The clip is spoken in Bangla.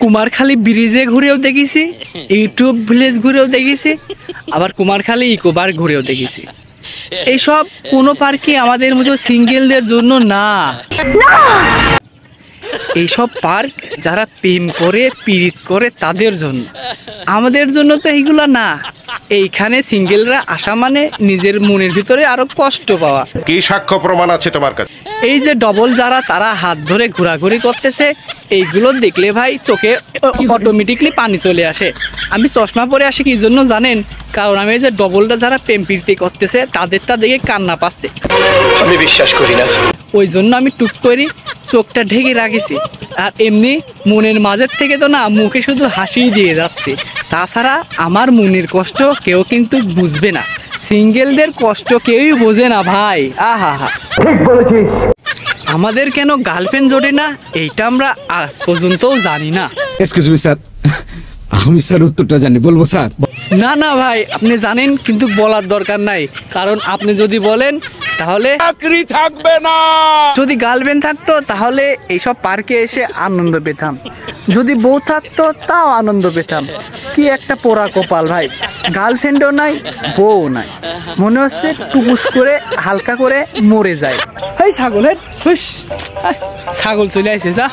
কুমারখালী ব্রিজে ঘুরেও দেখেছি, ইউটিউব ভিলেজ ঘুরেও দেখেছি, আবার কুমারখালী ইকো পার্ক ঘুরেও দেখেছি। এইসব কোনো পার্কই আমাদের মতো সিঙ্গেলদের জন্য না। এইসব পার্ক যারা প্রেম করে পীড়িত করে তাদের জন্য, আমাদের জন্য তো এইগুলো না। এইখানে সিঙ্গেলরা আসা মানে নিজের মনের ভিতরে আরো কষ্ট পাওয়া। কি সাক্ষ্য প্রমাণ আছে তোমার কাছে? এই যে ডবল যারা তারা হাত ধরে ঘোরাঘুরি করতেছে, এইগুলো দেখলে ভাই চোখে অটোমেটিকলি পানি চলে আসে। আমি চশমা পরে আসি কি জন্য জানেন? কারণ আমি এই যে ডবলটা যারা প্রেম প্রীতি করতেছে তাদেরটা দেখে কান্না পাচ্ছে, আমি বিশ্বাস করি না। ওই জন্য আমি টুক করে চোখটা ঢেকে রাখেছি। আর এমনি মনের মাঝের থেকে তো না মুখে শুধু হাসি দিয়ে যাচ্ছে। তাছাড়া আমার মনের কষ্ট কেউ কিন্তু বুঝবে না, সিঙ্গেলদের কষ্ট কেউই বোঝে না ভাই। আহা হা, ঠিক বলেছিস। আমাদের কেন গার্লফ্রেন্ড জোটে না এইটা আমরা আজ পর্যন্তও জানি না। এক্সকিউজ মি স্যার, আমি স্যার উত্তরটা জানি, বলবো স্যার? না না ভাই, আপনি জানেন কিন্তু বলার দরকার নাই, কারণ আপনি যদি বলেন তাহলে চাকরি থাকবে না। যদি গার্লফ্রেন্ড থাকতো তাহলে এইসব পার্কে এসে আনন্দ পেতাম, যদি বউ থাকতো তাও আনন্দ পেতাম। কি একটা পোড়া কপাল ভাই, গার্লফ্রেন্ডও নাই বউ নাই, মনে হচ্ছে টুকুস করে হালকা করে মরে যায়। এই ছাগলের ছাগল চলে আসে যা।